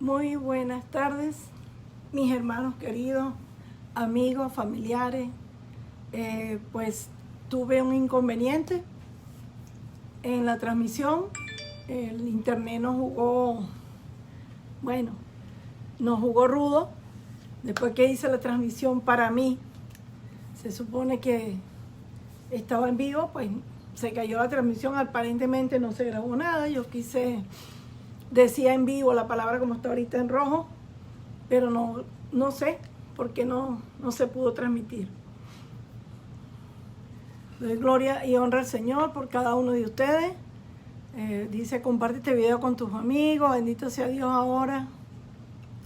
Muy buenas tardes, mis hermanos queridos, amigos, familiares. Pues tuve un inconveniente en la transmisión. El internet nos jugó rudo. Después que hice la transmisión para mí, se supone que estaba en vivo, pues se cayó la transmisión, aparentemente no se grabó nada. Yo decía en vivo la palabra como está ahorita en rojo, pero no sé por qué no se pudo transmitir. Doy gloria y honra al Señor por cada uno de ustedes. Dice, comparte este video con tus amigos, bendito sea Dios ahora.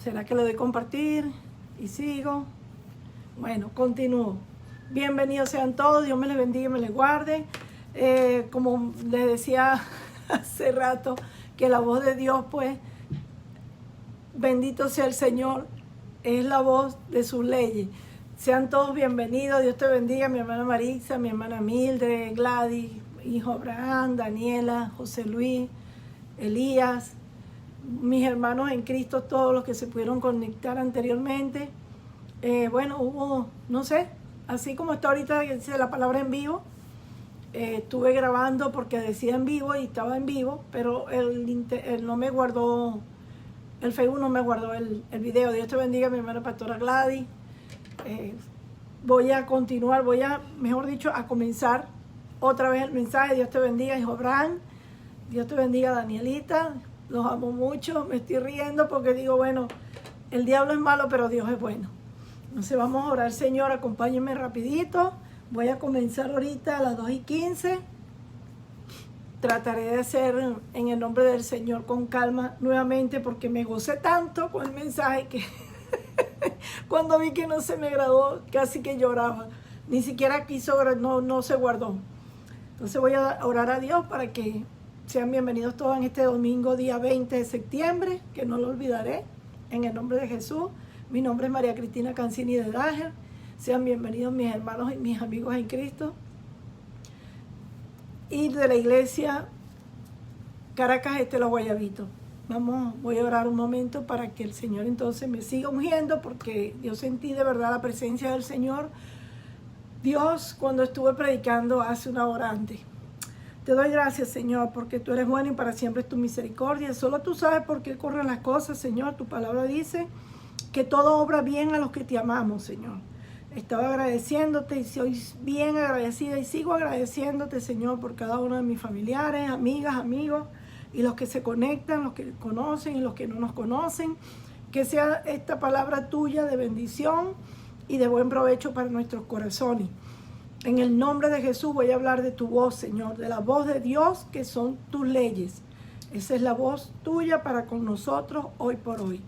¿Será que le doy compartir? Y sigo. Bueno, continúo. Bienvenidos sean todos, Dios me les bendiga y me les guarde. Como les decía hace rato, que la voz de Dios, pues, bendito sea el Señor, es la voz de sus leyes. Sean todos bienvenidos, Dios te bendiga, mi hermana Marisa, mi hermana Mildred, Gladys, hijo Abraham, Daniela, José Luis, Elías, mis hermanos en Cristo, todos los que se pudieron conectar anteriormente. Hubo, no sé, así como está ahorita dice la palabra en vivo, estuve grabando porque decía en vivo y estaba en vivo, pero él no me guardó, el Facebook no me guardó el video. Dios te bendiga, mi hermana pastora Gladys. Voy a continuar, mejor dicho, a comenzar otra vez el mensaje. Dios te bendiga, hijo Abraham. Dios te bendiga, Danielita. Los amo mucho, me estoy riendo porque digo, bueno, el diablo es malo, pero Dios es bueno. Entonces vamos a orar. Señor, acompáñenme rapidito. Voy a comenzar ahorita a las 2:15. Trataré de hacer en el nombre del Señor con calma nuevamente porque me gocé tanto con el mensaje que cuando vi que no se me grabó casi que lloraba. Ni siquiera quiso, no se guardó. Entonces voy a orar a Dios para que sean bienvenidos todos en este domingo, día 20 de septiembre, que no lo olvidaré, en el nombre de Jesús. Mi nombre es María Cristina Cancini de Dager. Sean bienvenidos mis hermanos y mis amigos en Cristo. Y de la iglesia Caracas Los Guayabitos. Voy a orar un momento para que el Señor entonces me siga ungiendo, porque yo sentí de verdad la presencia del Señor. Dios, cuando estuve predicando hace una hora antes. Te doy gracias, Señor, porque tú eres bueno y para siempre es tu misericordia. Solo tú sabes por qué corren las cosas, Señor. Tu palabra dice que todo obra bien a los que te amamos, Señor. Estaba agradeciéndote y soy bien agradecida y sigo agradeciéndote, Señor, por cada uno de mis familiares, amigas, amigos y los que se conectan, los que conocen y los que no nos conocen. Que sea esta palabra tuya de bendición y de buen provecho para nuestros corazones. En el nombre de Jesús voy a hablar de tu voz, Señor, de la voz de Dios que son tus leyes. Esa es la voz tuya para con nosotros hoy por hoy.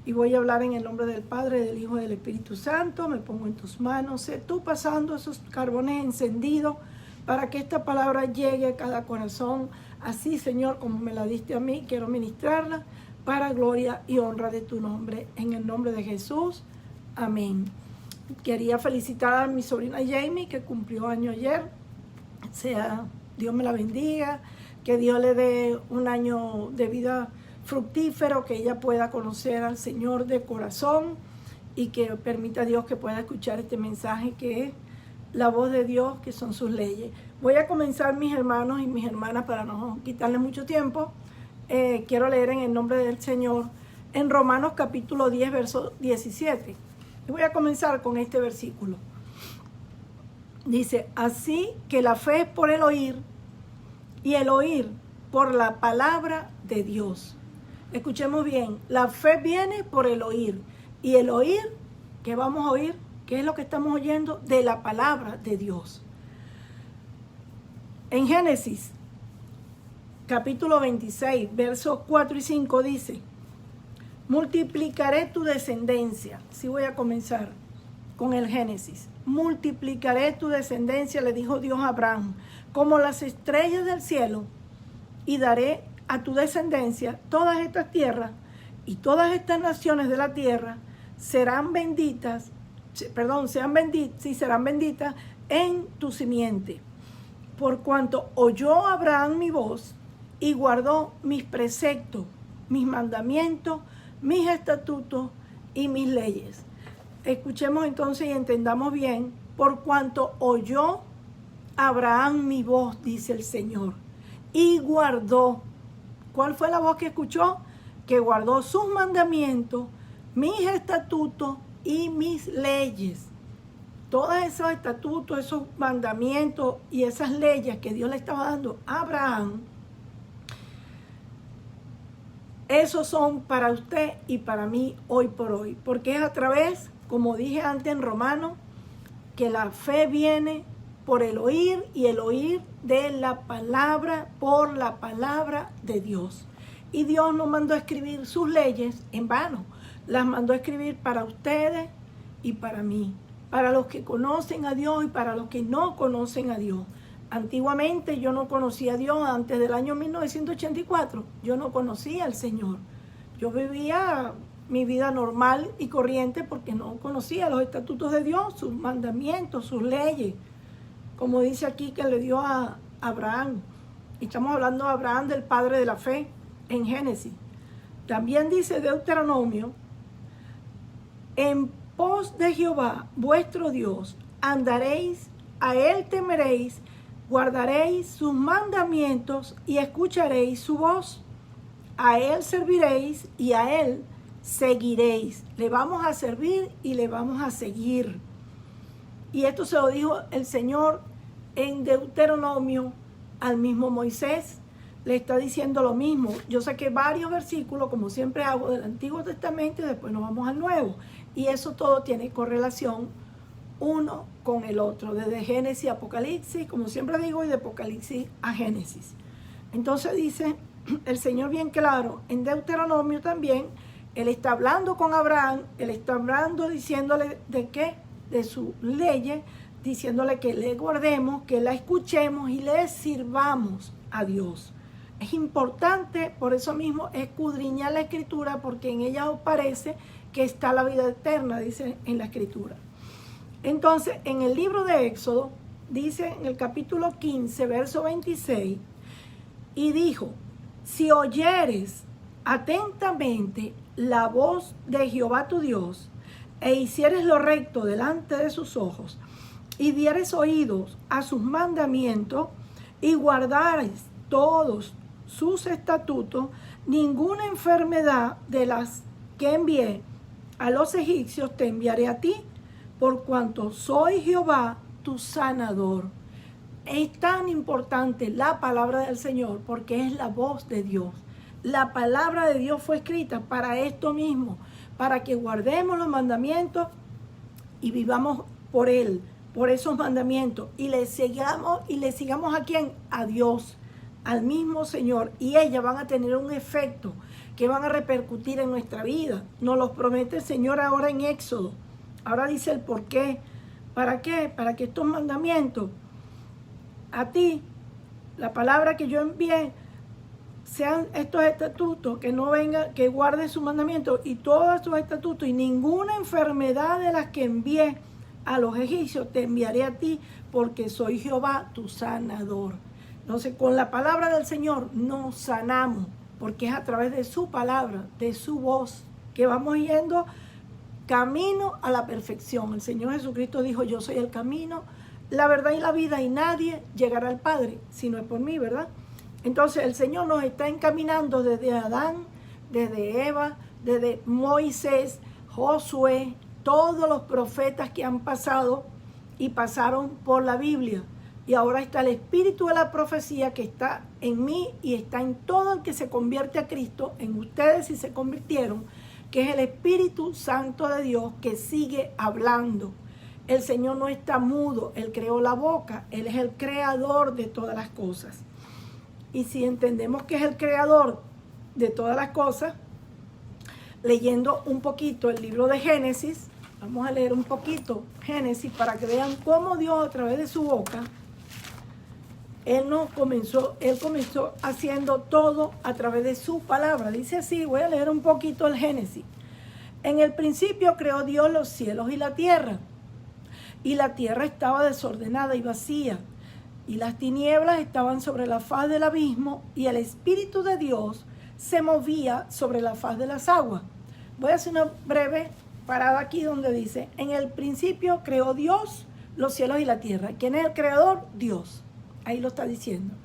Y voy a hablar en el nombre del Padre, del Hijo y del Espíritu Santo. Me pongo en tus manos. Sé tú pasando esos carbones encendidos para que esta palabra llegue a cada corazón. Así, Señor, como me la diste a mí, quiero ministrarla para gloria y honra de tu nombre. En el nombre de Jesús. Amén. Quería felicitar a mi sobrina Jamie, que cumplió año ayer. Dios me la bendiga. Que Dios le dé un año de vida fructífero, que ella pueda conocer al Señor de corazón y que permita a Dios que pueda escuchar este mensaje que es la voz de Dios, que son sus leyes. Voy a comenzar, mis hermanos y mis hermanas, para no quitarle mucho tiempo. Quiero leer en el nombre del Señor en Romanos capítulo 10, verso 17. Y voy a comenzar con este versículo. Dice, así que la fe es por el oír y el oír por la palabra de Dios. Escuchemos bien, la fe viene por el oír. Y el oír, ¿qué vamos a oír? ¿Qué es lo que estamos oyendo? De la palabra de Dios. En Génesis, capítulo 26, versos 4 y 5 dice, multiplicaré tu descendencia. Sí, voy a comenzar con el Génesis. Multiplicaré tu descendencia, le dijo Dios a Abraham, como las estrellas del cielo, y daré a tu descendencia todas estas tierras, y todas estas naciones de la tierra serán benditas en tu simiente. Por cuanto oyó Abraham mi voz y guardó mis preceptos, mis mandamientos, mis estatutos y mis leyes. Escuchemos entonces y entendamos bien, por cuanto oyó Abraham mi voz, dice el Señor, y guardó. ¿Cuál fue la voz que escuchó? Que guardó sus mandamientos, mis estatutos y mis leyes. Todos esos estatutos, esos mandamientos y esas leyes que Dios le estaba dando a Abraham, esos son para usted y para mí hoy por hoy. Porque es a través, como dije antes en Romanos, que la fe viene por el oír y el oír de la palabra, por la palabra de Dios. Y Dios no mandó a escribir sus leyes en vano. Las mandó a escribir para ustedes y para mí. Para los que conocen a Dios y para los que no conocen a Dios. Antiguamente yo no conocía a Dios antes del año 1984. Yo no conocía al Señor. Yo vivía mi vida normal y corriente porque no conocía los estatutos de Dios, sus mandamientos, sus leyes. Como dice aquí que le dio a Abraham. Y estamos hablando de Abraham, del padre de la fe, en Génesis. También dice Deuteronomio, en pos de Jehová, vuestro Dios, andaréis, a él temeréis, guardaréis sus mandamientos y escucharéis su voz. A él serviréis y a él seguiréis. Le vamos a servir y le vamos a seguir. Y esto se lo dijo el Señor en Deuteronomio al mismo Moisés. Le está diciendo lo mismo. Yo saqué varios versículos, como siempre hago, del Antiguo Testamento y después nos vamos al Nuevo. Y eso todo tiene correlación uno con el otro, desde Génesis a Apocalipsis, como siempre digo, y de Apocalipsis a Génesis. Entonces dice el Señor bien claro, en Deuteronomio también, Él está hablando con Abraham, Él está hablando diciéndole de qué, de sus leyes, diciéndole que le guardemos, que la escuchemos y le sirvamos a Dios. Es importante, por eso mismo, escudriñar la Escritura, porque en ella os parece que está la vida eterna, dice en la Escritura. Entonces, en el libro de Éxodo, dice en el capítulo 15, verso 26, y dijo, si oyeres atentamente la voz de Jehová tu Dios, e hicieres lo recto delante de sus ojos, y dieres oídos a sus mandamientos, y guardares todos sus estatutos, ninguna enfermedad de las que envié a los egipcios te enviaré a ti, por cuanto soy Jehová tu sanador. Es tan importante la palabra del Señor porque es la voz de Dios. La palabra de Dios fue escrita para esto mismo, para que guardemos los mandamientos y vivamos por Él, por esos mandamientos, y le sigamos ¿a quién? A Dios, al mismo Señor, y ellas van a tener un efecto que van a repercutir en nuestra vida. Nos los promete el Señor ahora en Éxodo. Ahora dice el por qué. ¿Para qué? Para que estos mandamientos a ti, la palabra que yo envié, sean estos estatutos, que no venga, que guardes sus mandamientos y todos estos estatutos, y ninguna enfermedad de las que envié a los egipcios te enviaré a ti, porque soy Jehová tu sanador. Entonces, con la palabra del Señor nos sanamos, porque es a través de su palabra, de su voz, que vamos yendo camino a la perfección. El Señor Jesucristo dijo, yo soy el camino, la verdad y la vida, y nadie llegará al Padre si no es por mí, ¿verdad? Entonces el Señor nos está encaminando desde Adán, desde Eva, desde Moisés, Josué, todos los profetas que han pasado y pasaron por la Biblia. Y ahora está el espíritu de la profecía que está en mí y está en todo el que se convierte a Cristo, en ustedes si se convirtieron, que es el Espíritu Santo de Dios que sigue hablando. El Señor no está mudo, Él creó la boca, Él es el creador de todas las cosas. Y si entendemos que es el creador de todas las cosas, leyendo un poquito el libro de Génesis, vamos a leer un poquito Génesis para que vean cómo Dios a través de su boca, Él comenzó haciendo todo a través de su palabra. Dice así, voy a leer un poquito el Génesis. En el principio creó Dios los cielos y la tierra estaba desordenada y vacía, y las tinieblas estaban sobre la faz del abismo, y el Espíritu de Dios se movía sobre la faz de las aguas. Voy a hacer una breve parada aquí donde dice, en el principio creó Dios los cielos y la tierra. ¿Quién es el creador? Dios. Ahí lo está diciendo.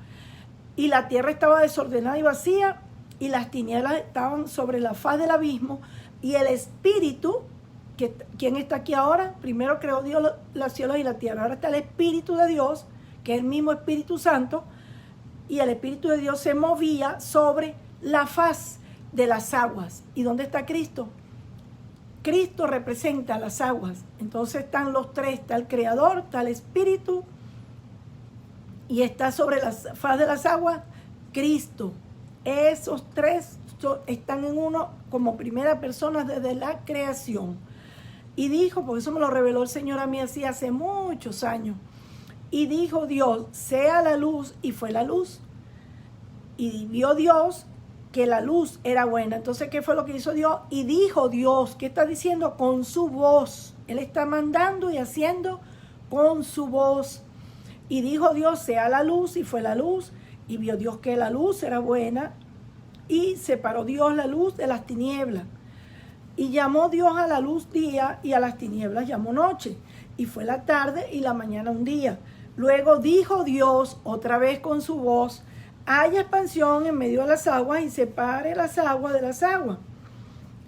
Y la tierra estaba desordenada y vacía, y las tinieblas estaban sobre la faz del abismo, y el Espíritu, ¿quién está aquí ahora? Primero creó Dios los cielos y la tierra. Ahora está el Espíritu de Dios, que es el mismo Espíritu Santo, y el Espíritu de Dios se movía sobre la faz de las aguas. ¿Y dónde está Cristo? Cristo representa las aguas. Entonces están los tres, está el Creador, está el Espíritu, y está sobre la faz de las aguas Cristo. Esos tres están en uno como primera persona desde la creación. Y dijo, porque eso me lo reveló el Señor a mí así hace muchos años, y dijo Dios, sea la luz, y fue la luz. Y vio Dios que la luz era buena. Entonces, ¿qué fue lo que hizo Dios? Y dijo Dios, ¿qué está diciendo? Con su voz. Él está mandando y haciendo con su voz. Y dijo Dios, sea la luz, y fue la luz. Y vio Dios que la luz era buena, y separó Dios la luz de las tinieblas. Y llamó Dios a la luz día, y a las tinieblas llamó noche. Y fue la tarde y la mañana un día. Luego dijo Dios otra vez con su voz, haya expansión en medio de las aguas, y separe las aguas de las aguas.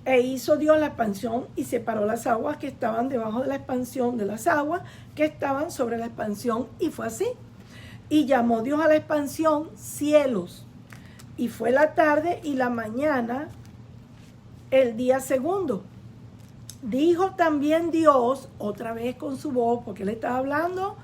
E hizo Dios la expansión, y separó las aguas que estaban debajo de la expansión de las aguas que estaban sobre la expansión, y fue así. Y llamó Dios a la expansión cielos. Y fue la tarde y la mañana el día segundo. Dijo también Dios, otra vez con su voz, porque él estaba hablando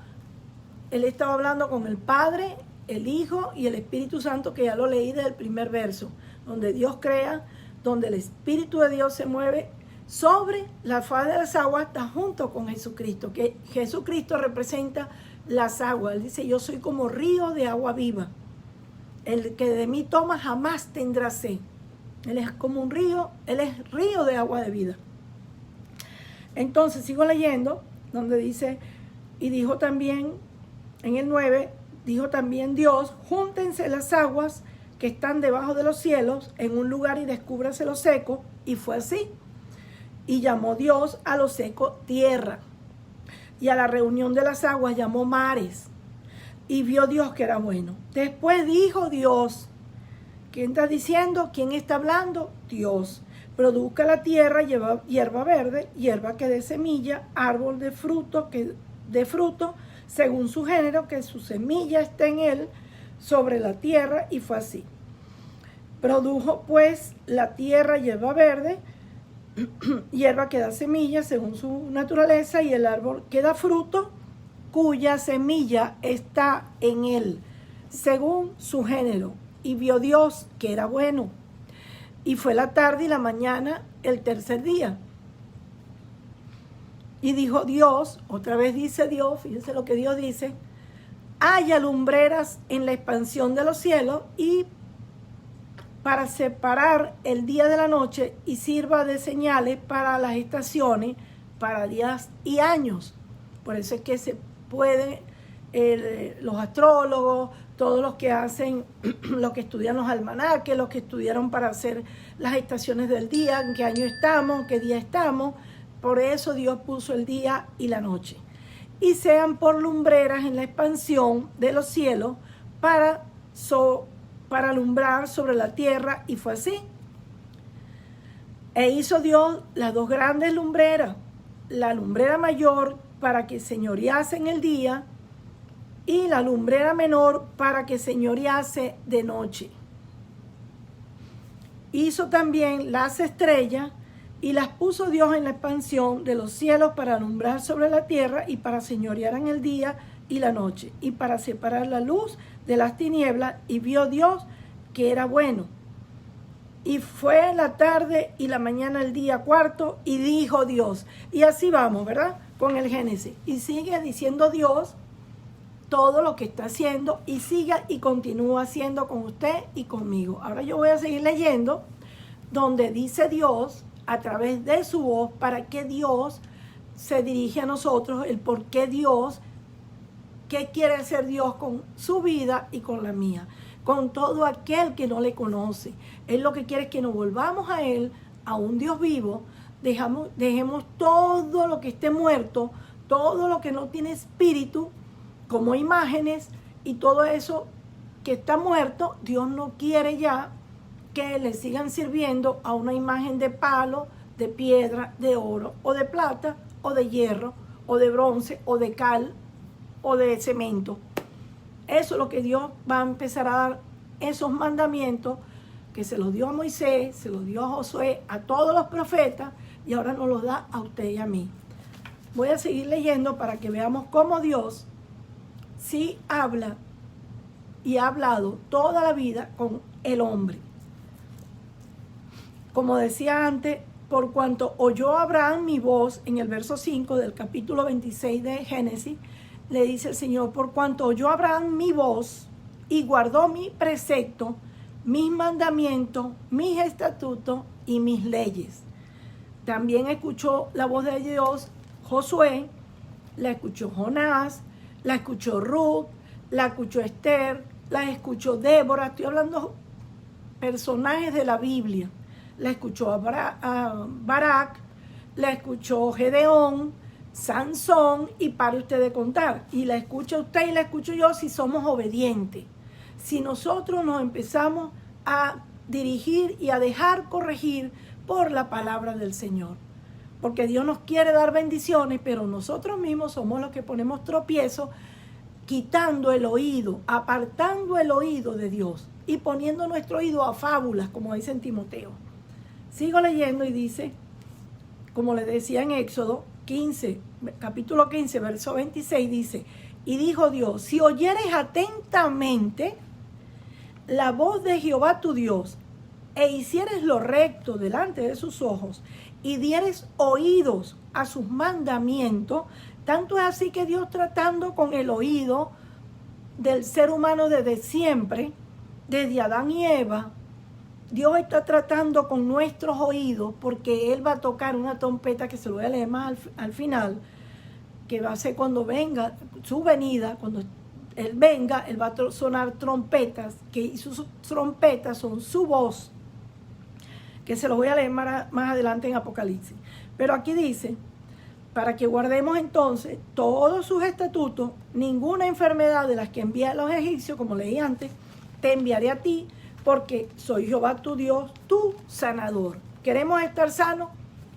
con el Padre, el Hijo y el Espíritu Santo, que ya lo leí desde el primer verso, donde Dios crea, donde el Espíritu de Dios se mueve sobre la faz de las aguas, está junto con Jesucristo, que Jesucristo representa las aguas. Él dice, yo soy como río de agua viva. El que de mí toma jamás tendrá sed. Él es como un río, él es río de agua de vida. Entonces sigo leyendo, donde dice, y dijo también, en el 9, dijo también Dios, júntense las aguas que están debajo de los cielos en un lugar y descúbrase lo seco, y fue así. Y llamó Dios a lo seco tierra, y a la reunión de las aguas llamó mares, y vio Dios que era bueno. Después dijo Dios, ¿quién está diciendo? ¿Quién está hablando? Dios. Produzca la tierra hierba verde, hierba que dé semilla, árbol de fruto que dé fruto, según su género, que su semilla esté en él, sobre la tierra, y fue así. Produjo pues la tierra hierba verde, hierba que da semilla según su naturaleza, y el árbol que da fruto, cuya semilla está en él, según su género. Y vio Dios que era bueno. Y fue la tarde y la mañana el tercer día. Y dijo Dios, otra vez dice Dios, fíjense lo que Dios dice, haya lumbreras en la expansión de los cielos, y para separar el día de la noche, y sirva de señales para las estaciones, para días y años. Por eso es que se puede, los astrólogos, todos los que hacen, los que estudian los almanaques, los que estudiaron para hacer las estaciones del día, en qué año estamos, en qué día estamos. Por eso Dios puso el día y la noche. Y sean por lumbreras en la expansión de los cielos para alumbrar sobre la tierra, y fue así. E hizo Dios las dos grandes lumbreras, la lumbrera mayor para que señorease en el día, y la lumbrera menor para que señorease de noche. Hizo también las estrellas, y las puso Dios en la expansión de los cielos para alumbrar sobre la tierra, y para señorear en el día y la noche, y para separar la luz de las tinieblas. Y vio Dios que era bueno. Y fue la tarde y la mañana el día cuarto, y dijo Dios. Y así vamos, ¿verdad? Con el Génesis. Y sigue diciendo Dios todo lo que está haciendo, y siga y continúa haciendo con usted y conmigo. Ahora yo voy a seguir leyendo donde dice Dios a través de su voz, para que Dios se dirige a nosotros, el por qué Dios, qué quiere hacer Dios con su vida y con la mía, con todo aquel que no le conoce. Él lo que quiere es que nos volvamos a Él, a un Dios vivo, dejemos todo lo que esté muerto, todo lo que no tiene espíritu, como imágenes, y todo eso que está muerto, Dios no quiere ya que le sigan sirviendo a una imagen de palo, de piedra, de oro, o de plata, o de hierro, o de bronce, o de cal, o de cemento. Eso es lo que Dios va a empezar a dar, esos mandamientos que se los dio a Moisés, se los dio a Josué, a todos los profetas, y ahora nos los da a usted y a mí. Voy a seguir leyendo para que veamos cómo Dios sí habla y ha hablado toda la vida con el hombre. Como decía antes, por cuanto oyó Abraham mi voz, en el verso 5 del capítulo 26 de Génesis, le dice el Señor, por cuanto oyó Abraham mi voz y guardó mi precepto, mis mandamientos, mis estatutos y mis leyes. También escuchó la voz de Dios Josué, la escuchó Jonás, la escuchó Ruth, la escuchó Esther, la escuchó Débora. Estoy hablando personajes de la Biblia. La escuchó a Barak, la escuchó Gedeón, Sansón, y para usted de contar. Y la escucha usted y la escucho yo si somos obedientes. Si nosotros nos empezamos a dirigir y a dejar corregir por la palabra del Señor. Porque Dios nos quiere dar bendiciones, pero nosotros mismos somos los que ponemos tropiezos, quitando el oído, apartando el oído de Dios y poniendo nuestro oído a fábulas, como dice en Timoteo. Sigo leyendo y dice, como le decía en Éxodo 15, capítulo 15, verso 26, dice, y dijo Dios, si oyeres atentamente la voz de Jehová tu Dios, e hicieres lo recto delante de sus ojos, y dieres oídos a sus mandamientos, tanto es así que Dios, tratando con el oído del ser humano desde siempre, desde Adán y Eva, Dios está tratando con nuestros oídos, porque Él va a tocar una trompeta, que se lo voy a leer más al final, que va a ser cuando venga su venida, cuando Él venga, Él va a sonar trompetas, que sus trompetas son su voz, que se los voy a leer más adelante en Apocalipsis. Pero aquí dice, para que guardemos entonces todos sus estatutos, ninguna enfermedad de las que envié a los egipcios, como leí antes, te enviaré a ti, porque soy Jehová tu Dios, tu sanador. ¿Queremos estar sanos?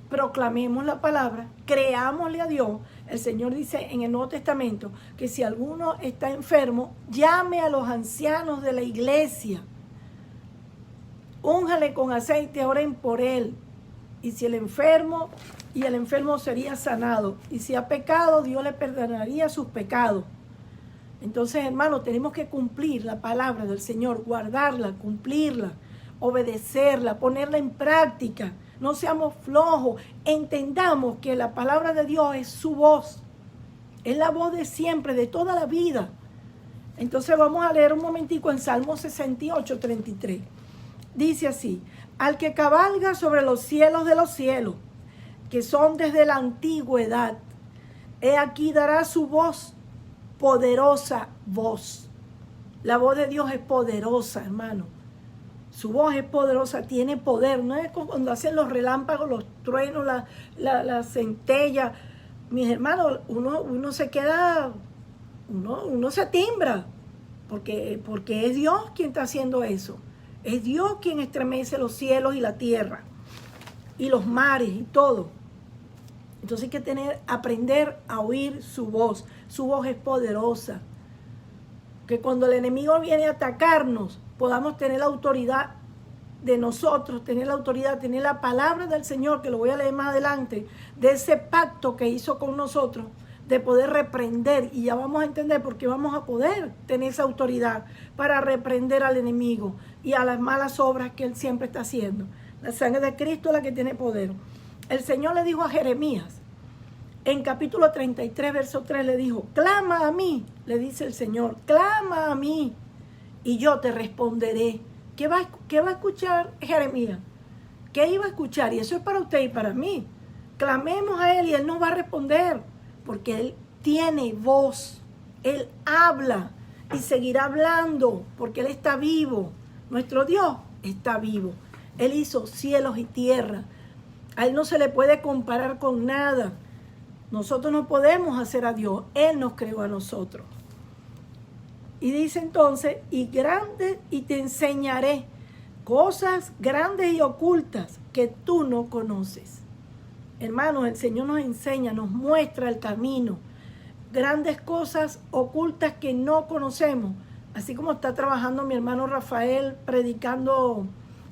Proclamemos la palabra, creámosle a Dios. El Señor dice en el Nuevo Testamento que si alguno está enfermo, llame a los ancianos de la iglesia, únjale con aceite, oren por él. Y si el enfermo sería sanado. Y si ha pecado, Dios le perdonaría sus pecados. Entonces, hermanos, tenemos que cumplir la palabra del Señor, guardarla, cumplirla, obedecerla, ponerla en práctica. No seamos flojos, entendamos que la palabra de Dios es su voz. Es la voz de siempre, de toda la vida. Entonces vamos a leer un momentico en Salmo 68, 33. Dice así, al que cabalga sobre los cielos de los cielos, que son desde la antigüedad, he aquí dará su voz, poderosa voz. La voz de Dios es poderosa, hermano. Su voz es poderosa, tiene poder. No es como cuando hacen los relámpagos, los truenos, la centella. Mis hermanos, uno se queda, uno se timbra, porque es Dios quien está haciendo eso. Es Dios quien estremece los cielos y la tierra, y los mares y todo. Entonces hay que aprender a oír su voz. Su voz es poderosa. Que cuando el enemigo viene a atacarnos, podamos tener la autoridad de nosotros, tener la autoridad, tener la palabra del Señor, que lo voy a leer más adelante, de ese pacto que hizo con nosotros, de poder reprender. Y ya vamos a entender por qué vamos a poder tener esa autoridad para reprender al enemigo y a las malas obras que él siempre está haciendo. La sangre de Cristo es la que tiene poder. El Señor le dijo a Jeremías, en capítulo 33, verso 3, le dijo, clama a mí, le dice el Señor, clama a mí, y yo te responderé. ¿Qué va a escuchar Jeremías? ¿Qué iba a escuchar? Y eso es para usted y para mí. Clamemos a Él y Él nos va a responder, porque Él tiene voz, Él habla y seguirá hablando, porque Él está vivo. Nuestro Dios está vivo. Él hizo cielos y tierra, A Él no se le puede comparar con nada. Nosotros no podemos hacer a Dios. Él nos creó a nosotros. Y dice entonces, y te enseñaré cosas grandes y ocultas que tú no conoces. Hermanos, el Señor nos enseña, nos muestra el camino. Grandes cosas ocultas que no conocemos. Así como está trabajando mi hermano Rafael predicando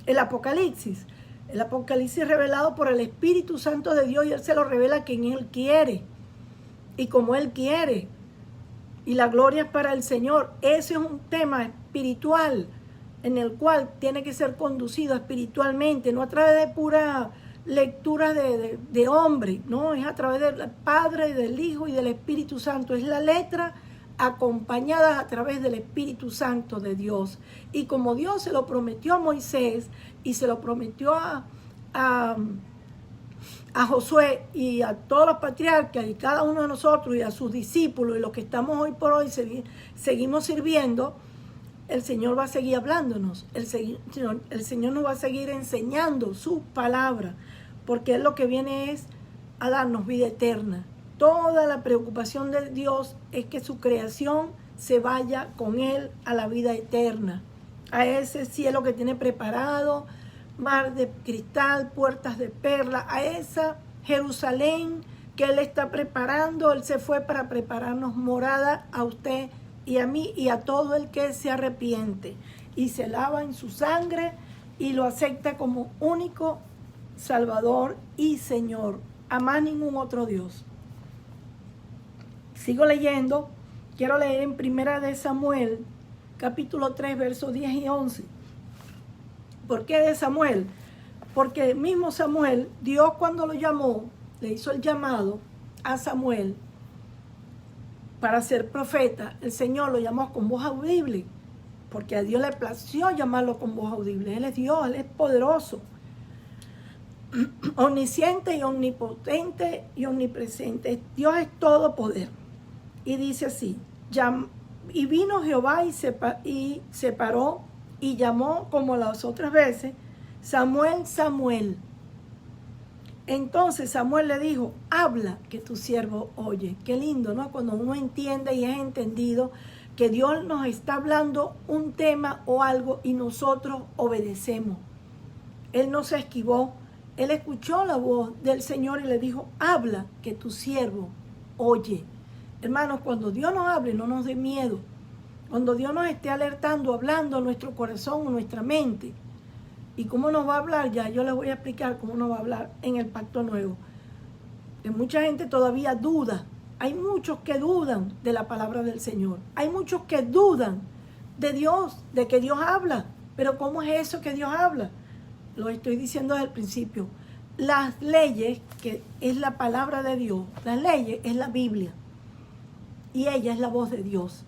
el Apocalipsis. El Apocalipsis revelado por el Espíritu Santo de Dios, y Él se lo revela a quien Él quiere y como Él quiere. Y la gloria es para el Señor. Ese es un tema espiritual en el cual tiene que ser conducido espiritualmente, no a través de pura lectura de hombre, no, es a través del Padre, del Hijo y del Espíritu Santo. Es la letra acompañada a través del Espíritu Santo de Dios. Y como Dios se lo prometió a Moisés y se lo prometió a Josué y a todos los patriarcas y cada uno de nosotros y a sus discípulos y los que estamos hoy por hoy seguimos sirviendo, el Señor va a seguir hablándonos, el Señor nos va a seguir enseñando su palabra, porque Él lo que viene es a darnos vida eterna. Toda la preocupación de Dios es que su creación se vaya con Él a la vida eterna, a ese cielo que tiene preparado, mar de cristal, puertas de perla, a esa Jerusalén que Él está preparando. Él se fue para prepararnos morada a usted y a mí y a todo el que se arrepiente y se lava en su sangre y lo acepta como único Salvador y Señor, a más ningún otro Dios. Sigo leyendo, quiero leer en Primera de Samuel, capítulo 3, versos 10 y 11. ¿Por qué de Samuel? Porque el mismo Samuel, Dios cuando lo llamó, le hizo el llamado a Samuel para ser profeta. El Señor lo llamó con voz audible, porque a Dios le plació llamarlo con voz audible. Él es Dios, Él es poderoso, omnisciente y omnipotente y omnipresente. Dios es todo poder. Y dice así, y vino Jehová y se paró y llamó como las otras veces, Samuel, Samuel. Entonces Samuel le dijo, habla que tu siervo oye. Qué lindo, ¿no? Cuando uno entiende y es entendido que Dios nos está hablando un tema o algo y nosotros obedecemos. Él no se esquivó, Él escuchó la voz del Señor y le dijo, habla que tu siervo oye. Hermanos, cuando Dios nos hable, no nos dé miedo. Cuando Dios nos esté alertando, hablando a nuestro corazón, a nuestra mente. ¿Y cómo nos va a hablar? Ya yo les voy a explicar cómo nos va a hablar en el Pacto Nuevo. Que mucha gente todavía duda. Hay muchos que dudan de la palabra del Señor. Hay muchos que dudan de Dios, de que Dios habla. Pero ¿cómo es eso que Dios habla? Lo estoy diciendo desde el principio. Las leyes, que es la palabra de Dios, las leyes es la Biblia. Y ella es la voz de Dios.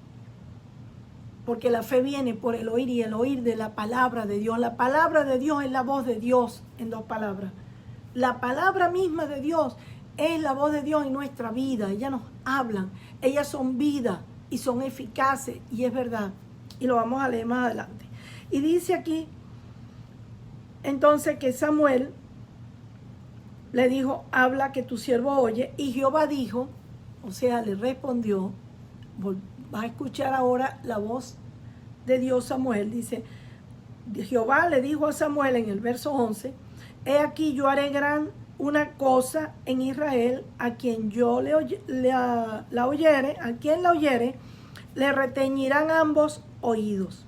Porque la fe viene por el oír y el oír de la palabra de Dios. La palabra de Dios es la voz de Dios en dos palabras. La palabra misma de Dios es la voz de Dios en nuestra vida. Ellas nos hablan. Ellas son vida y son eficaces. Y es verdad. Y lo vamos a leer más adelante. Y dice aquí, entonces que Samuel le dijo, habla que tu siervo oye. Y Jehová dijo, o sea, le respondió, vas a escuchar ahora la voz de Dios. Samuel dice, Jehová le dijo a Samuel en el verso 11, he aquí yo haré una cosa en Israel, a quien yo la oyere, a quien la oyere, le reteñirán ambos oídos.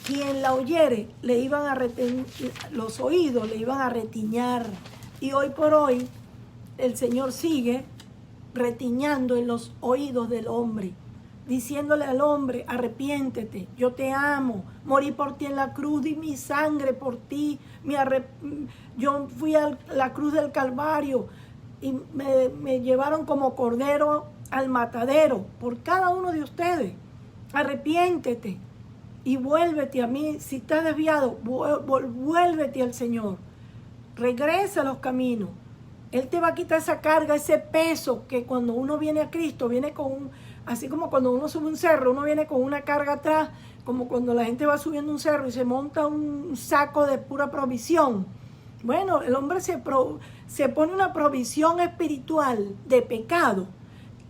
Quien la oyere, le iban a reteñir, los oídos le iban a retiñar. Y hoy por hoy, el Señor sigue retiñando en los oídos del hombre, diciéndole al hombre, arrepiéntete, yo te amo, morí por ti en la cruz, di mi sangre por ti, yo fui a la cruz del Calvario y me llevaron como cordero al matadero por cada uno de ustedes. Arrepiéntete y vuélvete a mí. Si estás desviado, vuélvete al Señor, regresa a los caminos. Él te va a quitar esa carga, ese peso que cuando uno viene a Cristo, viene con así como cuando uno sube un cerro, uno viene con una carga atrás, como cuando la gente va subiendo un cerro y se monta un saco de pura provisión. Bueno, el hombre se pone una provisión espiritual de pecado.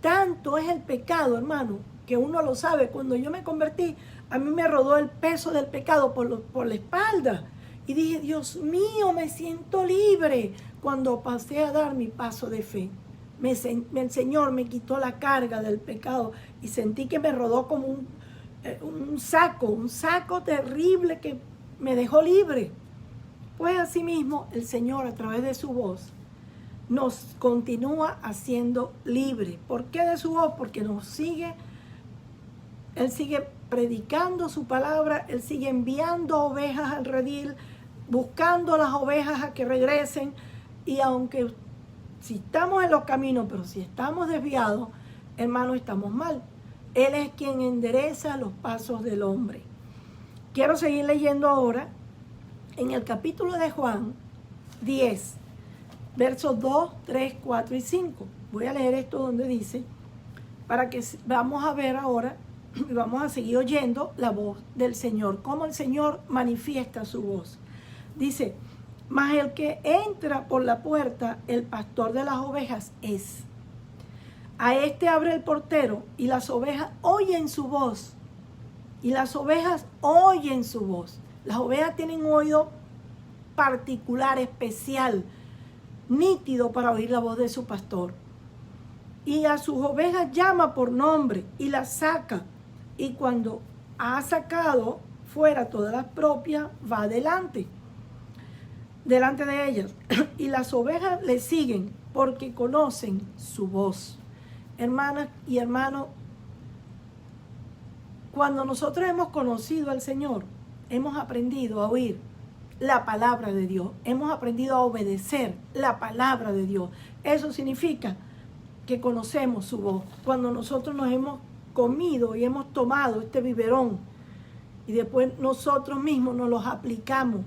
Tanto es el pecado, hermano, que uno lo sabe. Cuando yo me convertí, a mí me rodó el peso del pecado por la espalda. Y dije, Dios mío, me siento libre. Cuando pasé a dar mi paso de fe, el Señor me quitó la carga del pecado y sentí que me rodó como un saco terrible que me dejó libre. Pues asimismo, el Señor a través de su voz nos continúa haciendo libre. ¿Por qué de su voz? Porque Él sigue predicando su palabra, Él sigue enviando ovejas al redil, buscando las ovejas a que regresen. Y aunque si estamos en los caminos, pero si estamos desviados, hermano, estamos mal. Él es quien endereza los pasos del hombre. Quiero seguir leyendo ahora en el capítulo de Juan 10, versos 2, 3, 4 y 5. Voy a leer esto donde dice, para que vamos a ver ahora y vamos a seguir oyendo la voz del Señor, cómo el Señor manifiesta su voz. Dice, mas el que entra por la puerta, el pastor de las ovejas es. A este abre el portero y las ovejas oyen su voz. Y las ovejas oyen su voz. Las ovejas tienen un oído particular, especial, nítido para oír la voz de su pastor. Y a sus ovejas llama por nombre y las saca. Y cuando ha sacado fuera todas las propias, va delante de ellas. Y las ovejas le siguen porque conocen su voz. Hermanas y hermanos, cuando nosotros hemos conocido al Señor, hemos aprendido a oír la palabra de Dios. Hemos aprendido a obedecer la palabra de Dios. Eso significa que conocemos su voz. Cuando nosotros nos hemos comido y hemos tomado este biberón y después nosotros mismos nos los aplicamos.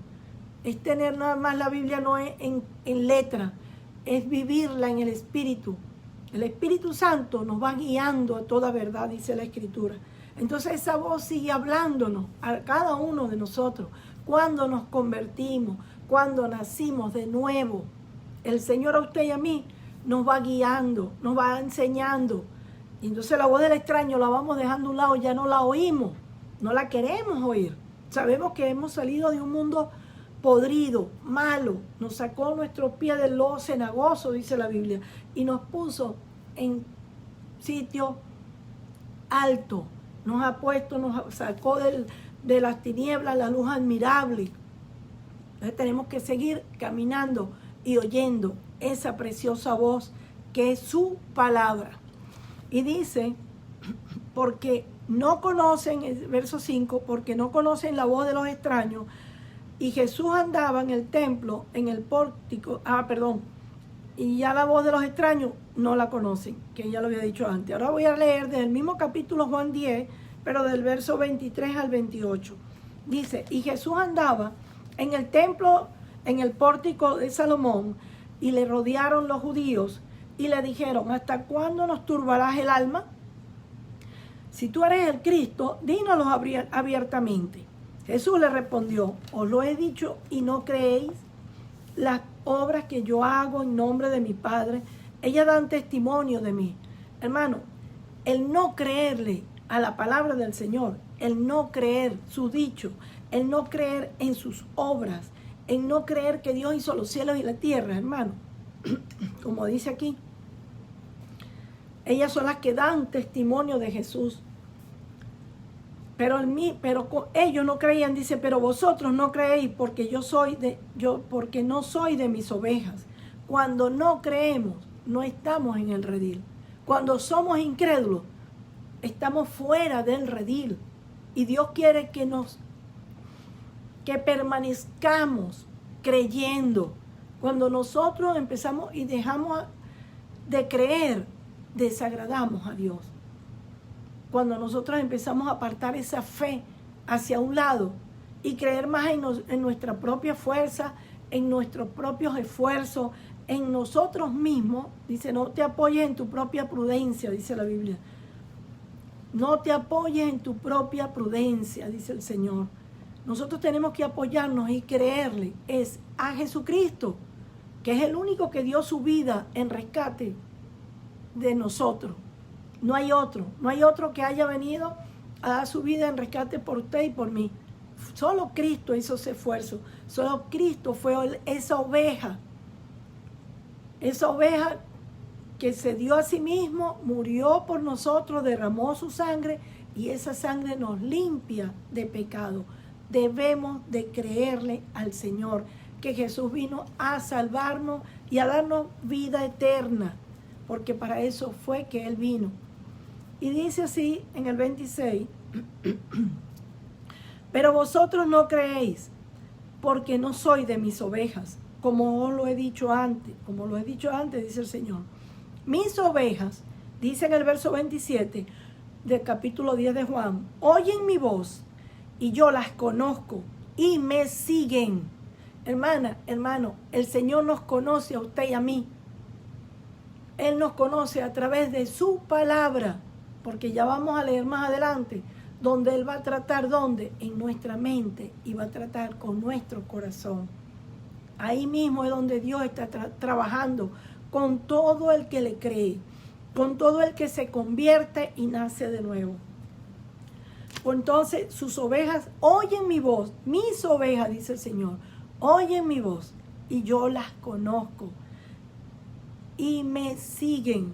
Es tener nada más la Biblia, no es en letra, es vivirla en el Espíritu. El Espíritu Santo nos va guiando a toda verdad, dice la Escritura. Entonces esa voz sigue hablándonos a cada uno de nosotros. Cuando nos convertimos, cuando nacimos de nuevo, el Señor a usted y a mí nos va guiando, nos va enseñando. Y entonces la voz del extraño la vamos dejando a un lado, ya no la oímos, no la queremos oír. Sabemos que hemos salido de un mundo podrido, malo, nos sacó nuestros pies del lodo cenagoso, dice la Biblia, y nos puso en sitio alto, nos sacó de las tinieblas la luz admirable. Entonces tenemos que seguir caminando y oyendo esa preciosa voz que es su palabra. Y dice, porque no conocen, el verso 5, porque no conocen la voz de los extraños. Y Jesús andaba en el templo, en el pórtico, y ya la voz de los extraños no la conocen, que ya lo había dicho antes. Ahora voy a leer del mismo capítulo Juan 10, pero del verso 23 al 28. Dice, y Jesús andaba en el templo, en el pórtico de Salomón, y le rodearon los judíos, y le dijeron, ¿hasta cuándo nos turbarás el alma? Si tú eres el Cristo, dínoslo abiertamente. Jesús le respondió, os lo he dicho y no creéis. Las obras que yo hago en nombre de mi Padre, ellas dan testimonio de mí. Hermano, el no creerle a la palabra del Señor, el no creer su dicho, el no creer en sus obras, el no creer que Dios hizo los cielos y la tierra, hermano, como dice aquí, ellas son las que dan testimonio de Jesús. Pero ellos no creían, dice, pero vosotros no creéis porque porque no soy de mis ovejas. Cuando no creemos, no estamos en el redil. Cuando somos incrédulos, estamos fuera del redil. Y Dios quiere que permanezcamos creyendo. Cuando nosotros empezamos y dejamos de creer, desagradamos a Dios. Cuando nosotros empezamos a apartar esa fe hacia un lado y creer más en nuestra propia fuerza, en nuestros propios esfuerzos, en nosotros mismos, dice, no te apoyes en tu propia prudencia, dice la Biblia. No te apoyes en tu propia prudencia, dice el Señor. nosotros tenemos que apoyarnos y creerle es a Jesucristo, que es el único que dio su vida en rescate de nosotros. No hay otro que haya venido a dar su vida en rescate por usted y por mí. Solo Cristo hizo ese esfuerzo, solo Cristo fue esa oveja que se dio a sí mismo, murió por nosotros, derramó su sangre y esa sangre nos limpia de pecado. Debemos de creerle al Señor, que Jesús vino a salvarnos y a darnos vida eterna, porque para eso fue que Él vino. Y dice así en el 26, pero vosotros no creéis, porque no soy de mis ovejas, como os lo he dicho antes, dice el Señor. Mis ovejas, dice en el verso 27 del capítulo 10 de Juan, oyen mi voz y yo las conozco y me siguen. Hermana, hermano, el Señor nos conoce a usted y a mí. Él nos conoce a través de su palabra, porque ya vamos a leer más adelante, donde Él va a tratar, ¿dónde? En nuestra mente, y va a tratar con nuestro corazón. Ahí mismo es donde Dios está trabajando con todo el que le cree, con todo el que se convierte y nace de nuevo. Pues entonces sus ovejas oyen mi voz, mis ovejas, dice el Señor, oyen mi voz y yo las conozco y me siguen.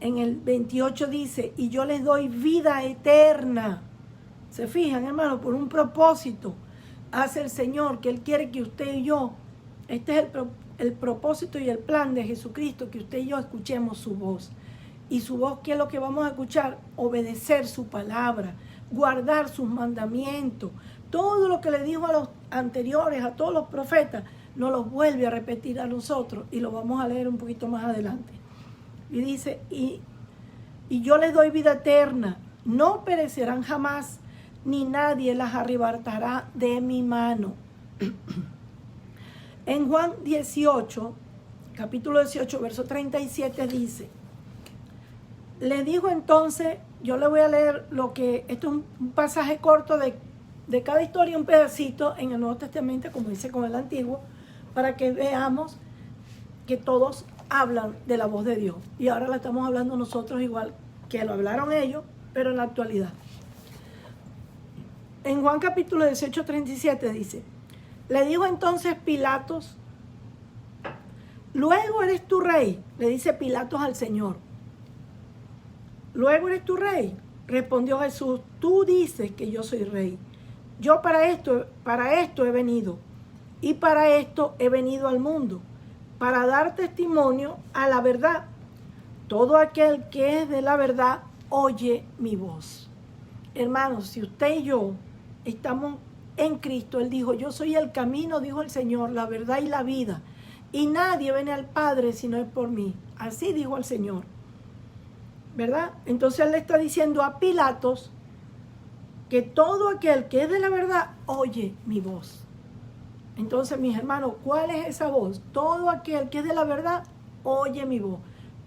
En el 28 dice, y yo les doy vida eterna. ¿Se fijan, hermano? Por un propósito hace el Señor, que Él quiere que usted y yo, este es el propósito y el plan de Jesucristo, que usted y yo escuchemos su voz. Y su voz, ¿qué es lo que vamos a escuchar? Obedecer su palabra, guardar sus mandamientos. Todo lo que le dijo a los anteriores, a todos los profetas, nos los vuelve a repetir a nosotros, y lo vamos a leer un poquito más adelante. Y dice, y yo les doy vida eterna, no perecerán jamás, ni nadie las arrebatará de mi mano. En Juan 18, capítulo 18, verso 37 dice, le dijo entonces, yo le voy a leer esto es un pasaje corto de cada historia, un pedacito en el Nuevo Testamento, como dice con el Antiguo, para que veamos que todos hablan de la voz de Dios. Y ahora la estamos hablando nosotros igual que lo hablaron ellos, pero en la actualidad. En Juan capítulo 18, 37 dice, le dijo entonces Pilatos, luego eres tu rey, le dice Pilatos al Señor. Luego eres tu rey, respondió Jesús, tú dices que yo soy rey. Yo para esto he venido, y para esto he venido al mundo, para dar testimonio a la verdad. Todo aquel que es de la verdad oye mi voz. Hermanos, si usted y yo estamos en Cristo, Él dijo, yo soy el camino, dijo el Señor, la verdad y la vida, y nadie viene al Padre si no es por mí. Así dijo el Señor, ¿verdad? Entonces Él le está diciendo a Pilatos que todo aquel que es de la verdad oye mi voz. Entonces, mis hermanos, ¿cuál es esa voz? Todo aquel que es de la verdad oye mi voz.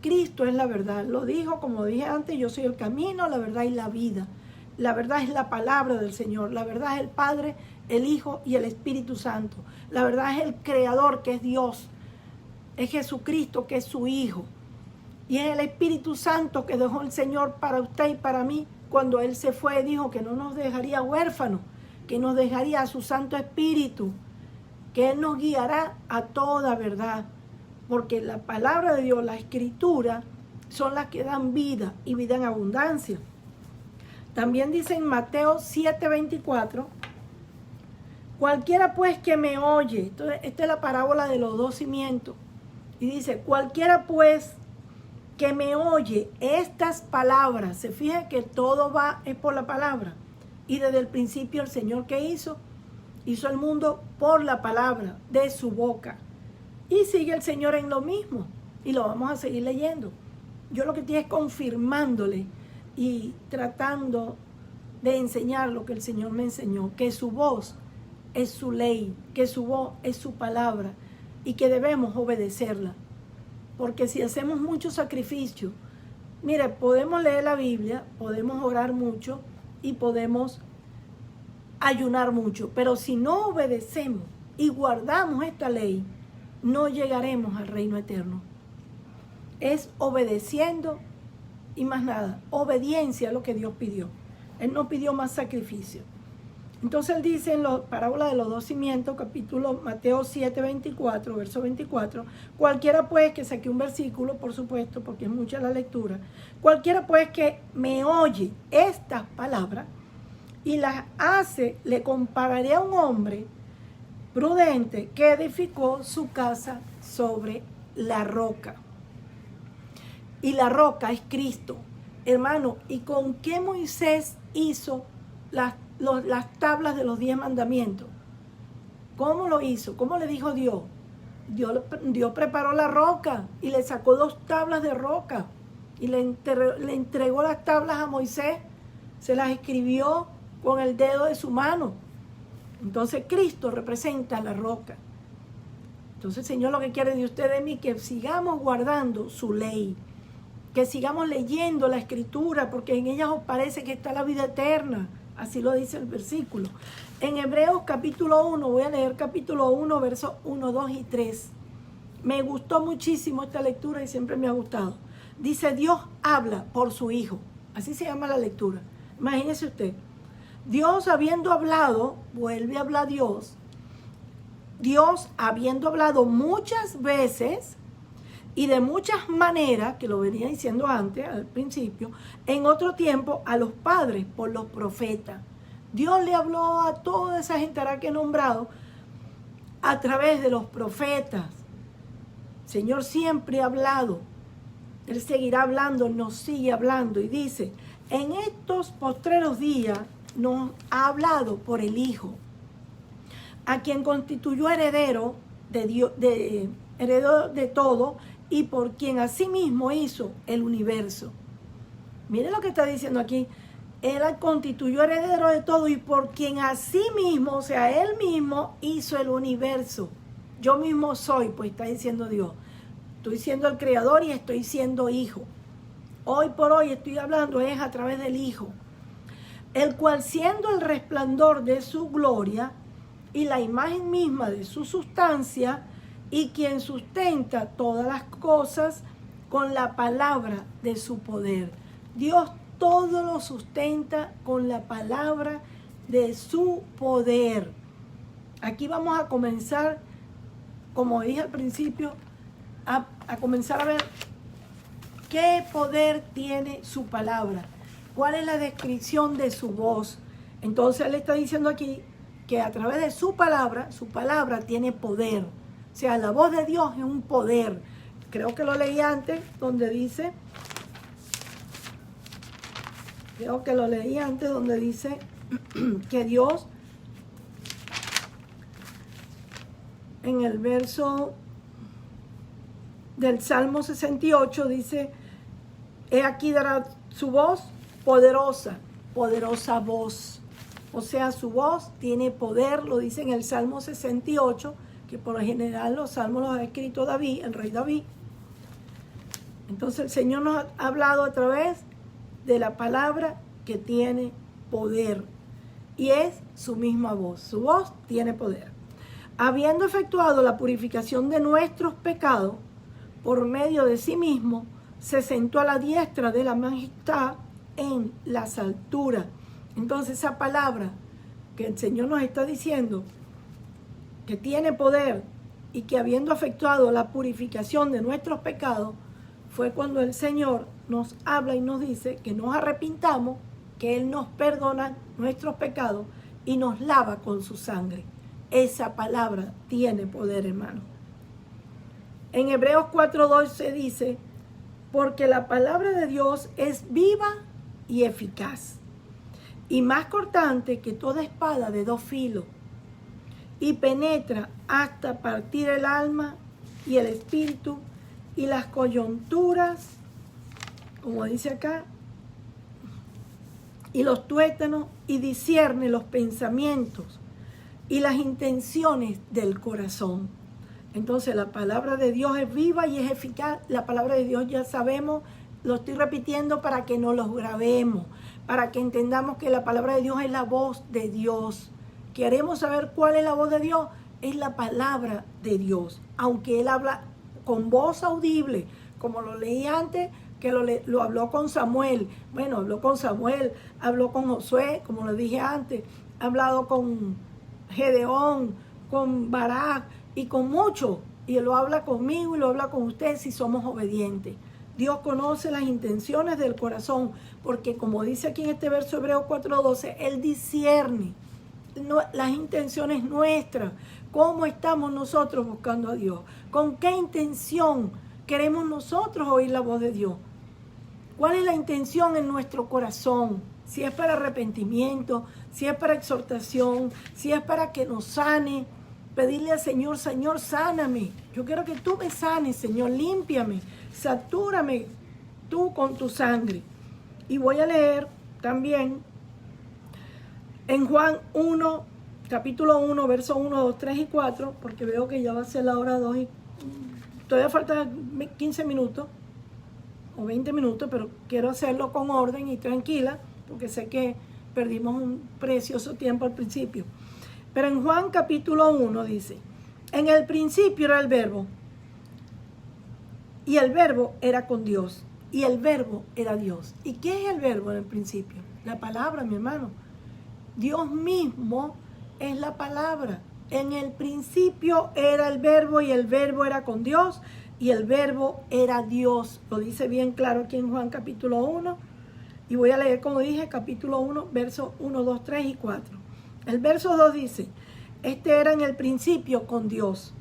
Cristo es la verdad. Lo dijo, como dije antes, yo soy el camino, la verdad y la vida. La verdad es la palabra del Señor. La verdad es el Padre, el Hijo y el Espíritu Santo. La verdad es el Creador, que es Dios. Es Jesucristo, que es su Hijo. Y es el Espíritu Santo que dejó el Señor para usted y para mí. Cuando Él se fue, dijo que no nos dejaría huérfanos, que nos dejaría a su Santo Espíritu, que Él nos guiará a toda verdad. Porque la palabra de Dios, la Escritura, son las que dan vida y vida en abundancia. También dice en Mateo 7:24, cualquiera pues que me oye, entonces, esta es la parábola de los dos cimientos, y dice, cualquiera pues que me oye estas palabras, se fija que todo es por la palabra, y desde el principio el Señor que hizo el mundo por la palabra de su boca, y sigue el Señor en lo mismo, y lo vamos a seguir leyendo. Yo lo que estoy es confirmándole y tratando de enseñar lo que el Señor me enseñó, que su voz es su ley, que su voz es su palabra y que debemos obedecerla. Porque si hacemos mucho sacrificio, mire, podemos leer la Biblia, podemos orar mucho y podemos ayunar mucho, pero si no obedecemos y guardamos esta ley, no llegaremos al reino eterno. Es obedeciendo y más nada. Obediencia a lo que Dios pidió. Él no pidió más sacrificio. Entonces él dice en la parábola de los dos cimientos, capítulo Mateo 7, 24, verso 24, cualquiera pues que saque un versículo, por supuesto, porque es mucha la lectura, cualquiera pues que me oye estas palabras y las hace, le compararé a un hombre prudente que edificó su casa sobre la roca. Y la roca es Cristo, hermano. ¿Y con qué Moisés hizo las tablas de los 10 mandamientos? ¿Cómo lo hizo? ¿Cómo le dijo Dios? Dios preparó la roca y le sacó 2 tablas de roca y le entregó las tablas a Moisés. Se las escribió con el dedo de su mano. Entonces Cristo representa la roca. Entonces el Señor lo que quiere de usted y de mí es que sigamos guardando su ley, que sigamos leyendo la Escritura, porque en ella os parece que está la vida eterna. Así lo dice el versículo. En Hebreos capítulo 1, voy a leer capítulo 1, versos 1, 2 y 3. Me gustó muchísimo esta lectura y siempre me ha gustado. Dice, Dios habla por su Hijo. Así se llama la lectura. Imagínese usted. Dios habiendo hablado, vuelve a hablar Dios. Dios habiendo hablado muchas veces y de muchas maneras, que lo venía diciendo antes, al principio, en otro tiempo a los padres por los profetas. Dios le habló a toda esa gente que he nombrado a través de los profetas. El Señor siempre ha hablado. Él seguirá hablando, nos sigue hablando. Y dice, en estos postreros días nos ha hablado por el Hijo, a quien constituyó heredero de Dios, heredero de todo, y por quien asimismo hizo el universo. Mire lo que está diciendo aquí. Él constituyó heredero de todo y por quien asimismo, o sea, él mismo hizo el universo. Yo mismo soy, pues está diciendo Dios. Estoy siendo el creador y estoy siendo hijo. Hoy por hoy estoy hablando es a través del Hijo, el cual siendo el resplandor de su gloria y la imagen misma de su sustancia, y quien sustenta todas las cosas con la palabra de su poder. Dios todo lo sustenta con la palabra de su poder. Aquí vamos a comenzar, como dije al principio, a comenzar a ver qué poder tiene su palabra, cuál es la descripción de su voz. Entonces él está diciendo aquí que a través de su palabra tiene poder. O sea, la voz de Dios es un poder. Creo que lo leí antes, donde dice, que Dios, en el verso del Salmo 68, dice, he aquí dará su voz poderosa, poderosa voz. O sea, su voz tiene poder, lo dice en el Salmo 68, que por lo general los salmos los ha escrito David, el rey David. Entonces el Señor nos ha hablado a través de la palabra que tiene poder. Y es su misma voz. Su voz tiene poder. Habiendo efectuado la purificación de nuestros pecados por medio de sí mismo, se sentó a la diestra de la majestad en las alturas. Entonces esa palabra que el Señor nos está diciendo, que tiene poder y que habiendo efectuado la purificación de nuestros pecados, fue cuando el Señor nos habla y nos dice que nos arrepintamos, que Él nos perdona nuestros pecados y nos lava con su sangre. Esa palabra tiene poder, hermano. En Hebreos 4:12 dice, porque la palabra de Dios es viva y eficaz, y más cortante que toda espada de 2 filos, y penetra hasta partir el alma y el espíritu y las coyunturas, como dice acá, y los tuétanos, y discierne los pensamientos y las intenciones del corazón. Entonces la palabra de Dios es viva y es eficaz. La palabra de Dios ya sabemos, lo estoy repitiendo para que no los grabemos, para que entendamos que la palabra de Dios es la voz de Dios. ¿Queremos saber cuál es la voz de Dios? Es la palabra de Dios. Aunque Él habla con voz audible, como lo leí antes, que lo habló con Samuel. Bueno, habló con Samuel, habló con Josué, como lo dije antes, ha hablado con Gedeón, con Barak y con muchos. Y Él lo habla conmigo y lo habla con ustedes si somos obedientes. Dios conoce las intenciones del corazón, porque como dice aquí en este verso Hebreos 4:12, Él discierne las intenciones nuestras. ¿Cómo estamos nosotros buscando a Dios? ¿Con qué intención queremos nosotros oír la voz de Dios? ¿Cuál es la intención en nuestro corazón? Si es para arrepentimiento, si es para exhortación, si es para que nos sane, pedirle al Señor, Señor, sáname. Yo quiero que tú me sanes, Señor, límpiame, satúrame tú con tu sangre. Y voy a leer también en Juan 1, capítulo 1, versos 1, 2, 3 y 4, porque veo que ya va a ser la hora 2 y todavía faltan 15 minutos o 20 minutos, pero quiero hacerlo con orden y tranquila, porque sé que perdimos un precioso tiempo al principio. Pero en Juan capítulo 1 dice, en el principio era el verbo, y el verbo era con Dios, y el verbo era Dios. ¿Y qué es el verbo en el principio? La palabra, mi hermano. Dios mismo es la palabra. En el principio era el verbo y el verbo era con Dios y el verbo era Dios. Lo dice bien claro aquí en Juan capítulo 1. Y voy a leer, como dije, capítulo 1, versos 1, 2, 3 y 4. El verso 2 dice, este era en el principio con Dios.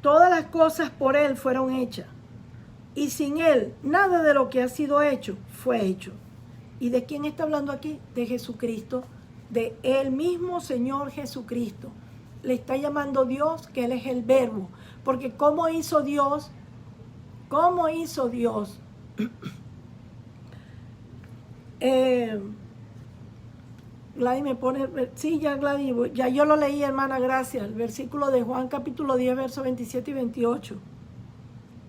Todas las cosas por Él fueron hechas. Y sin Él, nada de lo que ha sido hecho fue hecho. ¿Y de quién está hablando aquí? De Jesucristo, de el mismo Señor Jesucristo. Le está llamando Dios, que Él es el verbo. Porque ¿cómo hizo Dios? ¿Cómo hizo Dios? Gladys me pone, sí, ya Gladys, ya yo lo leí, hermana, gracias. El versículo de Juan capítulo 10, versos 27 y 28.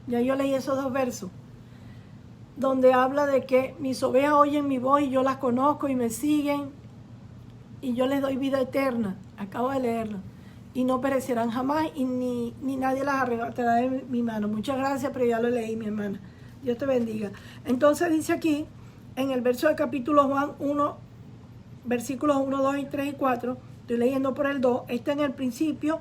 Ya yo leí esos dos versos, donde habla de que mis ovejas oyen mi voz y yo las conozco y me siguen y yo les doy vida eterna. Acabo de leerlo. Y no perecerán jamás y ni nadie las arrebatará de mi mano. Muchas gracias, pero ya lo leí, mi hermana. Dios te bendiga. Entonces dice aquí, en el verso del capítulo Juan 1, versículos 1, 2 y 3 y 4, estoy leyendo por el 2, en el principio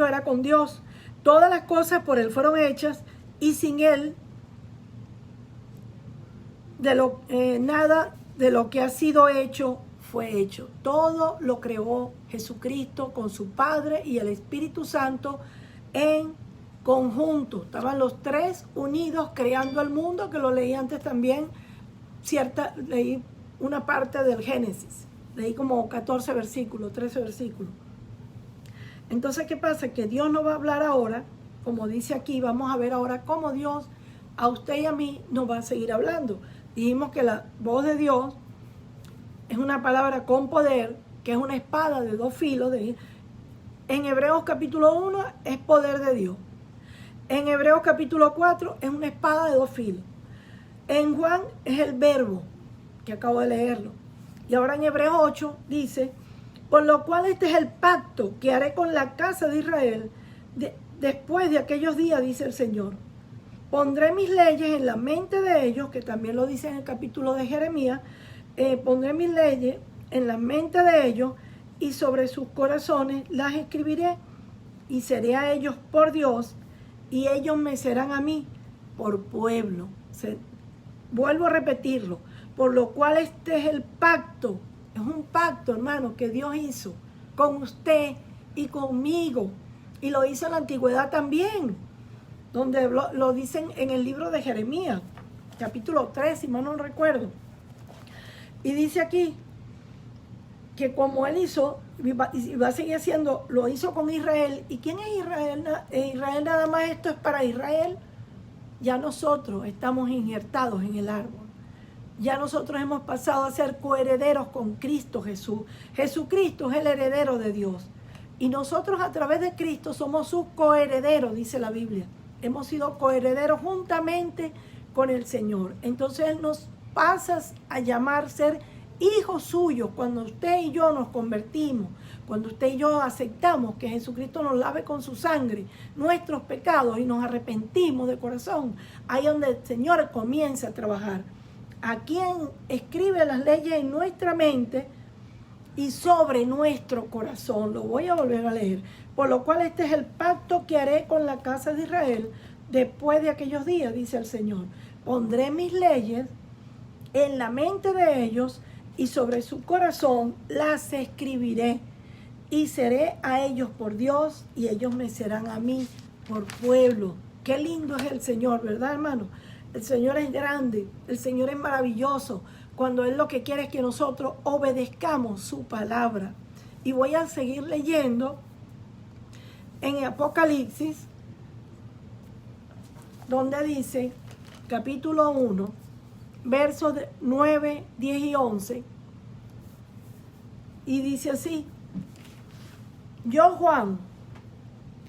era con Dios. Todas las cosas por Él fueron hechas y sin Él nada de lo que ha sido hecho fue hecho. Todo lo creó Jesucristo con su Padre y el Espíritu Santo en conjunto. Estaban los tres unidos creando el mundo, que lo leí antes también. Leí una parte del Génesis. Leí como 14 versículos, 13 versículos. Entonces, ¿qué pasa? Que Dios nos va a hablar ahora, como dice aquí, vamos a ver ahora cómo Dios a usted y a mí nos va a seguir hablando. Dijimos que la voz de Dios es una palabra con poder, que es una espada de dos filos. En Hebreos capítulo 1 es poder de Dios. En Hebreos capítulo 4 es una espada de dos filos. En Juan es el verbo, que acabo de leerlo. Y ahora en Hebreos 8 dice, por lo cual este es el pacto que haré con la casa de Israel después de aquellos días, dice el Señor. Pondré mis leyes en la mente de ellos, que también lo dice en el capítulo de Jeremías, pondré mis leyes en la mente de ellos y sobre sus corazones las escribiré y seré a ellos por Dios y ellos me serán a mí por pueblo. Vuelvo a repetirlo, por lo cual este es el pacto. Es un pacto, hermano, que Dios hizo con usted y conmigo. Y lo hizo en la antigüedad también, donde lo dicen en el libro de Jeremías, capítulo 3, si mal no recuerdo. Y dice aquí que como Él hizo, y va a seguir haciendo, lo hizo con Israel. ¿Y quién es Israel? Israel nada más, esto es para Israel. Ya nosotros estamos injertados en el árbol. Ya nosotros hemos pasado a ser coherederos con Cristo Jesús. Jesucristo es el heredero de Dios. Y nosotros a través de Cristo somos sus coherederos, dice la Biblia. Hemos sido coherederos juntamente con el Señor. Entonces Él nos pasa a llamar ser hijos suyos cuando usted y yo nos convertimos, cuando usted y yo aceptamos que Jesucristo nos lave con su sangre nuestros pecados y nos arrepentimos de corazón. Ahí es donde el Señor comienza a trabajar. A quien escribe las leyes en nuestra mente y sobre nuestro corazón. Lo voy a volver a leer. Por lo cual este es el pacto que haré con la casa de Israel después de aquellos días, dice el Señor. Pondré mis leyes en la mente de ellos y sobre su corazón las escribiré. Y seré a ellos por Dios y ellos me serán a mí por pueblo. Qué lindo es el Señor, ¿verdad, hermano? El Señor es grande, el Señor es maravilloso, cuando Él lo que quiere es que nosotros obedezcamos su palabra. Y voy a seguir leyendo en Apocalipsis, donde dice, capítulo 1, versos 9, 10 y 11, y dice así: yo, Juan,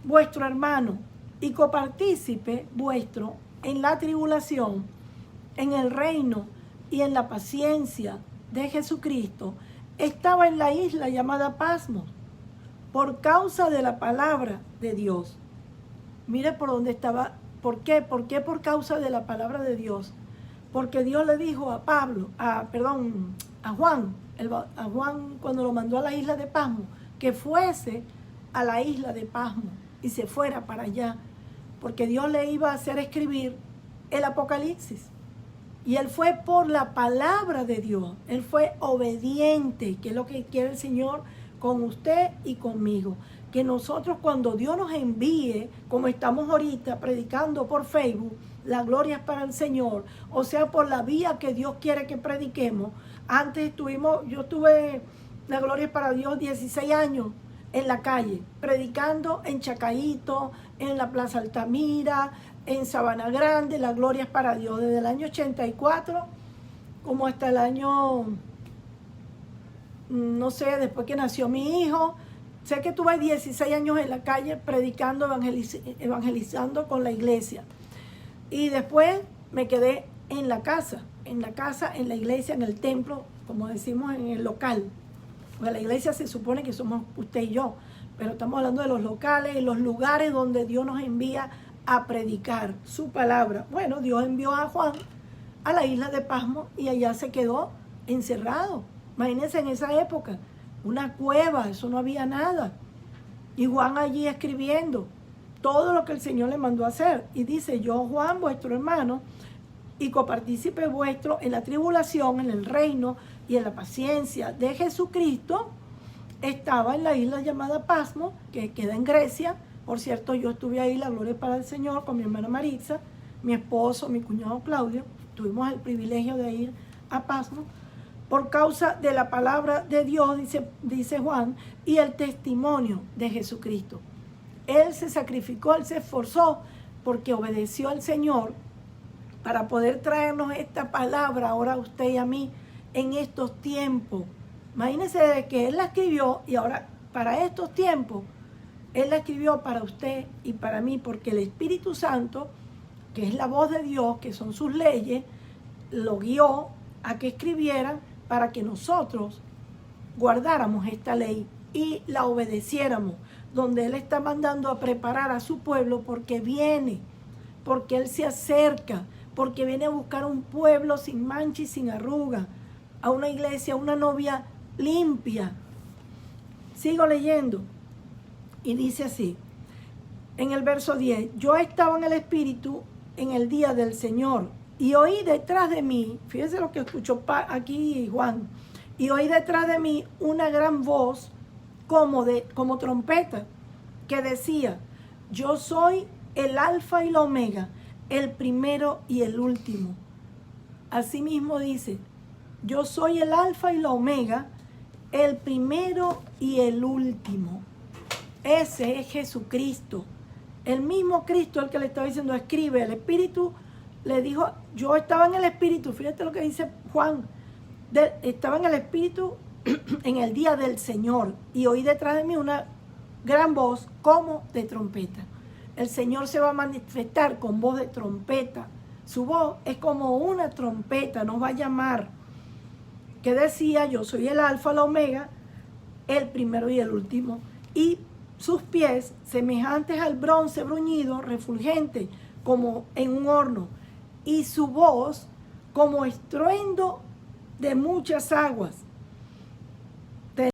vuestro hermano y copartícipe vuestro en la tribulación, en el reino y en la paciencia de Jesucristo, estaba en la isla llamada Pasmos, por causa de la palabra de Dios. Mire por dónde estaba. ¿Por qué? ¿Por qué por causa de la palabra de Dios? Porque Dios le dijo a Juan, cuando lo mandó a la isla de Pasmos, que fuese a la isla de Pasmos y se fuera para allá, porque Dios le iba a hacer escribir el Apocalipsis. Y él fue por la palabra de Dios, él fue obediente, que es lo que quiere el Señor con usted y conmigo. Que nosotros, cuando Dios nos envíe, como estamos ahorita predicando por Facebook, la gloria es para el Señor, o sea, por la vía que Dios quiere que prediquemos. Antes yo tuve, la gloria es para Dios, 16 años en la calle, predicando en Chacaíto, en la Plaza Altamira, en Sabana Grande. La gloria es para Dios, desde el año 84 como hasta el año, no sé, después que nació mi hijo. Sé que tuve 16 años en la calle predicando, evangelizando con la iglesia. Y después me quedé en la casa, en la iglesia, en el templo, como decimos, en el local. Porque la iglesia se supone que somos usted y yo, pero estamos hablando de los locales y los lugares donde Dios nos envía a predicar su palabra. Bueno, Dios envió a Juan a la isla de Pasmos y allá se quedó encerrado. Imagínense en esa época, una cueva, eso no había nada. Y Juan allí escribiendo todo lo que el Señor le mandó a hacer. Y dice, yo, Juan, vuestro hermano, y copartícipe vuestro en la tribulación, en el reino y en la paciencia de Jesucristo, estaba en la isla llamada Pasmos, que queda en Grecia. Por cierto, yo estuve ahí, la gloria para el Señor, con mi hermana Maritza, mi esposo, mi cuñado Claudio. Tuvimos el privilegio de ir a Pasmos por causa de la palabra de Dios, dice Juan, y el testimonio de Jesucristo. Él se sacrificó, él se esforzó porque obedeció al Señor para poder traernos esta palabra ahora a usted y a mí en estos tiempos. Imagínense de que Él la escribió y ahora para estos tiempos, Él la escribió para usted y para mí, porque el Espíritu Santo, que es la voz de Dios, que son sus leyes, lo guió a que escribieran para que nosotros guardáramos esta ley y la obedeciéramos, donde Él está mandando a preparar a su pueblo porque viene, porque Él se acerca, porque viene a buscar un pueblo sin mancha y sin arruga, a una iglesia, a una novia limpia. Sigo leyendo y dice así, en el verso 10, yo estaba en el Espíritu en el día del Señor y oí detrás de mí, fíjese lo que escuchó aquí Juan, y oí detrás de mí una gran voz como trompeta, que decía, yo soy el alfa y la omega, el primero y el último. Asimismo dice, yo soy el alfa y la omega, el primero y el último. Ese es Jesucristo. El mismo Cristo, el que le estaba diciendo, escribe. El Espíritu le dijo, yo estaba en el Espíritu, fíjate lo que dice Juan, estaba en el Espíritu en el día del Señor y oí detrás de mí una gran voz como de trompeta. El Señor se va a manifestar con voz de trompeta Su voz es como una trompeta, nos va a llamar. Que decía, yo soy el alfa, la omega, el primero y el último. Y sus pies, semejantes al bronce bruñido, refulgente, como en un horno. Y su voz, como estruendo de muchas aguas.